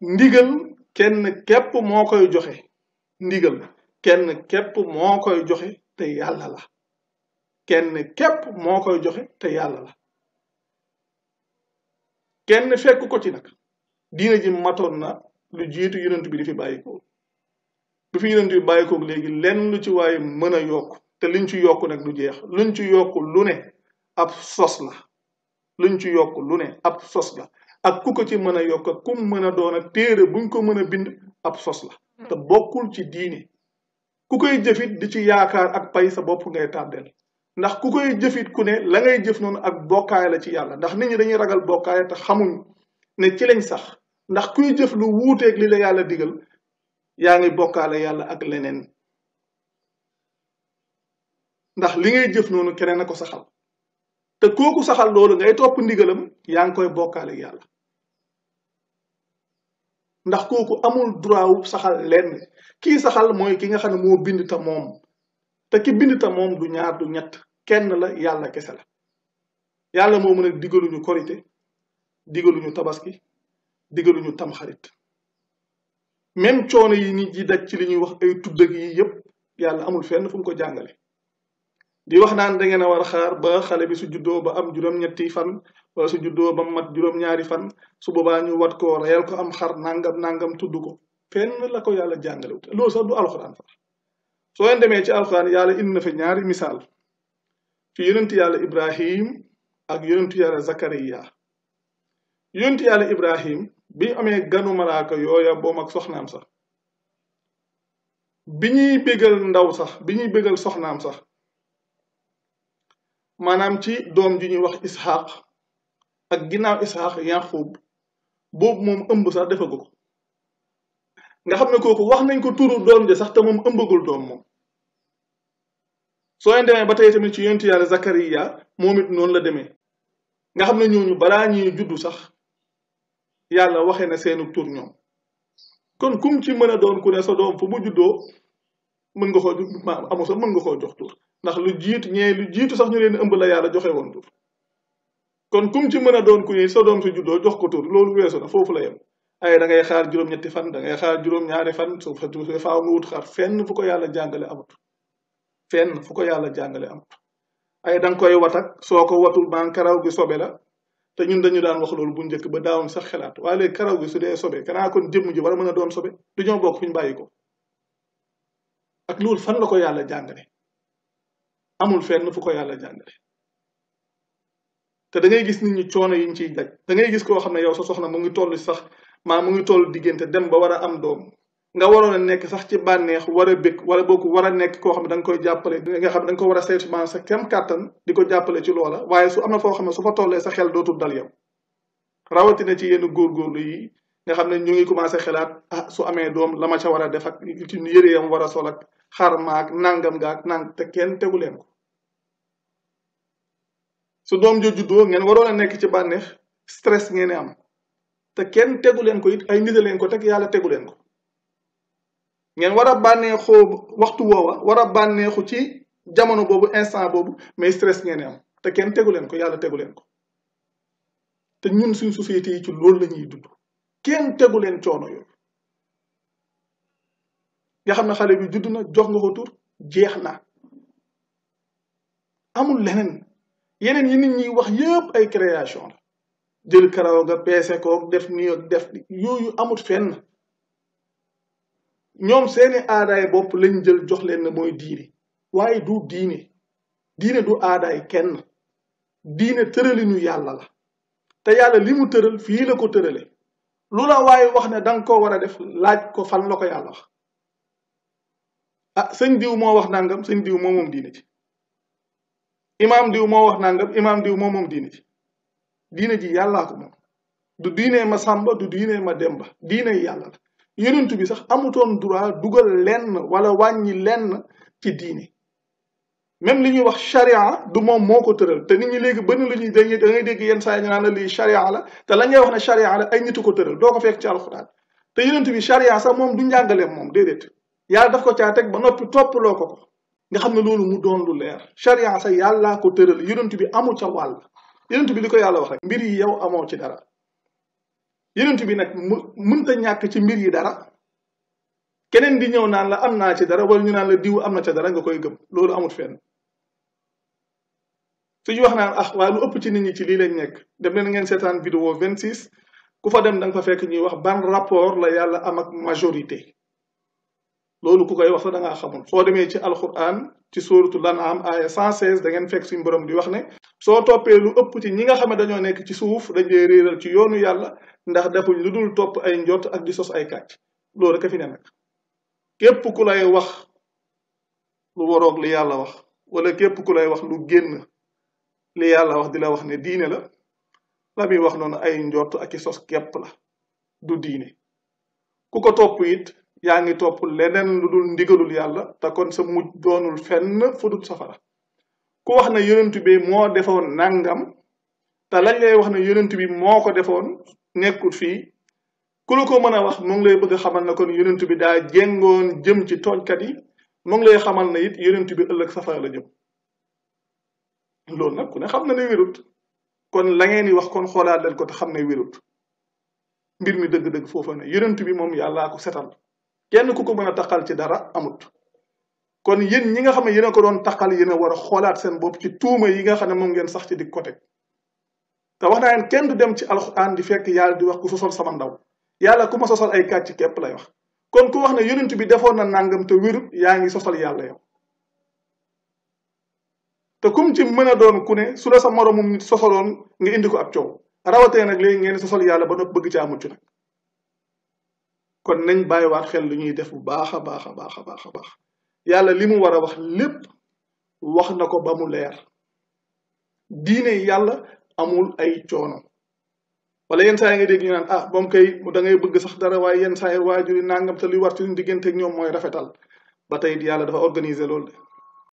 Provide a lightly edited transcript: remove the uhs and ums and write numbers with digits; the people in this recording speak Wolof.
ndigal kenn képp moo koy joxe ndigal kenn képp moo koy joxe te yàlla la kenn képp moo koy joxe te yàlla la kenn fekk ko ci nag diina ji matoon na lu jiitu yonent bi di fi bàyyikoo bi fi yonent bi bàyyikoo léegi lenn lu ci waaye mën a yokk te liñ ci yokk nag du jeex luñ ci yokk lu ne ab sos la luñ ci yokk lu ne ab sos la ak ku ko ci mën a yokk ak kum mën a doon ak téere buñ ko mën a bind ab sos la te bokkul ci diine ku koy jëfit di ci yaakaar ak pay sa bopp ngay tàddeel ndax ku koy jëfit ku ne la ngay jëf noonu ak bokkaay la ci yàlla ndax nit ñi dañuy ragal bokkaay te xamuñ ne ci lañ sax ndax kuy jëf lu wuuteeg li la yàlla digal yaa ngi bokkaale yàlla ak leneen ndax li ngay jëf noonu keneen a ko saxal te kooku saxal loolu ngay topp ndigalam yaa ngi koy bokkaale yàlla ndax kooku amul droit wu saxal lenn kii saxal mooy ki nga xam ne moo bind ta moom te ki bind ta moom du ñaar du ñett kenn la yàlla kese la yàlla moo mën a digaluñu korite digaluñu tabaski digaluñu tamxarit même coono yi nit yi daj ci li ñuy wax ay tuddëg yi yépp yàlla amul fenn fu mu ko jàngale di wax naan da ngeen a war a xaar ba xale bi su juddoo ba am juróom-ñetti fan wala su juddoo ba mat juróom-ñaari fan su boobaa ñu wat ko reyal ko am xar nangam tudd ko fenn la ko yàlla jàngale wut loolu sax du alxuraan sax soo leen demee ci alxuraan yàlla indi na fa ñaari misaal fi yonent yàlla ibrahim ak yonent yàlla zakariya yonent yàlla ibrahim bi amee ganu malaaka yooya boom ak soxnaam sax bi ñuy bégal ndaw sax bi ñuy bégal soxnaam sax maanaam ci doom ji ñuy wax ishaq ak ginnaaw ishaq yaqub boobu moom ëmb sax defagu ko nga xam ne kooku wax nañ ko turu doom ja sax te moom ëmbagul doom moom soo leen demee ba tey tamit ci yonent yàlla zakariya moom it noonu la demee nga xam ne ñooñu balaa ñuy juddu sax yàlla waxee na seenu tur ñoom kon kum ci mën a doon ku ne sa doom fu mu juddoo mën nga koo amu sax mën nga koo jox tur ndax lu jiitu sax ñu leen ëmb la yàlla joxe woon tur kon kum ci mën a doon ku ne sa doom su juddoo jox ko tur loolu weesu na foofu la yem ay da ngay xaar juróom-ñetti fan da ngay xaar juróom-ñaari fan su faaw nga wut xaar fenn fu ko yàlla jàngale amut fenn fu ko yàlla jàngale amut ay da nga koy watak soo ko watul baan karaw gi sobe la te ñun dañu daan wax loolu bu njëkk ba daawuñ sax xelaat waaye léegi karaw gi su dee sobe kanaa kon jëmm ji war a mën a doon sobe du ñoo bokk fi ñu bàyyi ko ak loolu fan la ko yàlla jàngale amul fenn fu ko yàlla jàngale te da ngay gis nit ñi coono yiñ ciy daj da ngay gis koo xam ne yow sa soxna mu ngi toll sax maa mu ngi toll diggante dem ba war a am doom nga waroon a nekk sax ci bànneex war a bëgg wala boo ko war a nekk koo xam ne da nga koy jàppale nga xam ne da nga ko war a saytu maanaam sa kem kàttan di ko jàppale ci loola waaye su am na foo xam ne su fa tollee sa xel dootul dal yow rawatina ci yenn góorgóorlu yi nga xam ne ñu ngi commencé xelaat ah su amee doom la ma ca war a def ak ci yëre yam war a sol ak xar maak nangam gaak nang te kenn tegu leen ko su doom jo juddoo ngeen waroon a nekk ci bànneex stress ngeen am te kenn tegu leen ko it ay nit leen ko teg yàlla tegu leen ko ngeen war a bànneexoo waxtu woowa war a bànneexu ci jamono boobu instant boobu mais stress ngeen am te kenn tegu leen ko yàlla tegu leen ko te ñun suñ société yi ci loolu la ñuy dund kenn tegu leen coono yooyu nga xam ne xale bi judd na jox nga ko tur jeex na amul leneen yeneen yi nit ñi wax yépp ay création la jël karaw ga peese ko def nii ak def yooyu amut fenn ñoom seeni aadaay bopp lañ jël jox leen ne mooy diine waaye du diine diine du aadaay kenn diine tëralinu yàlla la te yàlla li mu tëral fii la ko tërale lu la waaye wax ne danga ko war a def laaj ko fan la ko yàlla wax ah sëñ diw moo wax nangam sëñ diw moo moom diine ci imaam diw moo wax nangam imaam diw moo moom diine ci diine ji yàllaa ko moom du diine ma sàmba du diine ma demba diine yàlla la yonent bi sax amutoon droit dugal lenn wala wàññi lenn ci diine même li ñuy wax charia du moom moo ko tëral te nit ñi léegi bëri lu ñuy da ngay dégg yenn saa yi ñu naan la lii charia la te la ngay wax ne charia la ay nitu ko tëral doo ko fekk ci alxuraan te yonent bi charia sax moom du njàngaleem moom déedéet yàlla daf ko caa teg ba noppi toppaloo ko nga xam ne loolu mu doon lu leer charia sax yàllaa ko tëral yonent bi amu ca wàll yonent bi li ko yàlla wax rek mbir yi yow amoo ci dara yonent bi nag mënta ñàkk ci mbir yi dara keneen di ñëw naan la am naa ci dara wala ñu naan la diw am na ca dara nga koy gëm loolu amut fenn suñu wax naan ah waaye lu ëpp ci nit ñi ci lii lañ nekk dem leen ngeen seetaan vidéo 26 ku fa dem da nga fa fekk ñuy wax ban rapport la yàlla am ak majorité loolu ku koy wax sax da ngaa xamul soo demee ci alquran ci suratul an'am aya 116 da ngeen fekk suñu borom di wax ne soo toppee lu ëpp ci ñi nga xam ne dañoo nekk ci suuf dañ lay réeral ci yoonu yàlla ndax defuñ lu dul topp ay njott ak di sos ay kàcc loolu rek a fi ne nag képp ku lay wax lu waroog li yàlla wax wala képp ku lay wax lu génn li yàlla wax di la wax ne diine la la muy wax noonu ay njott ak i sos képp la du diine ku ko topp it yaa ngi topp leneen lu dul ndigalul yàlla te kon sa mujj doonul fenn fu dul safara ku wax ne yonent bi moo defoon nangam te lañ lay wax ne yonent bi moo ko defoon nekkul fii ku la ko mën a wax mu ngi lay bëgg a xamal ne kon yonent bi daa jéngoon jëm ci tooñkat yi mu ngi lay xamal ne it yonent bi ëllëg safara la jëm loolu nag ku ne xam na ne wérut kon la ngeen di wax kon xoolaat leen ko te xam ne wérut mbir mi dëgg-dëgg foofa ne yonent bi moom yàllaa ko setal kenn ku ko mën a taqal ci dara amut kon yéen ñi nga xam ne yéen a ko doon taqal yéen a war a xoolaat seen bopp ci tuuma yi nga xam ne moom ngeen sax ci di ko teg te wax naa leen kenn du dem ci alxuraan di fekk yàlla di wax ku sosol sama ndaw yàlla ku ma sosol ay kàcc képp lay wax kon ku wax ne yonent bi defoon na nangam te wérut yaa ngi sosal yàlla yow te kum ci mën a doon ku ne su la sa moromum nit sosaloon nga indi ko ab coow rawatee nag léegi ngeen sosal yàlla ba nopp bëgg caa mucc nag kon nañ bàyyiwaat xel lu ñuy def bu baax a baax a baax a baax a baax yàlla li mu war a wax lépp wax na ko ba mu leer diine yàlla amul ay coono wala yenn saa yi nga dégg ñu naan ah moom kay da ngay bëgg sax dara waaye yenn saa yi waajuri nangam te li war ci diggante ak ñoom mooy rafetal ba tey yàlla dafa organiser loolu de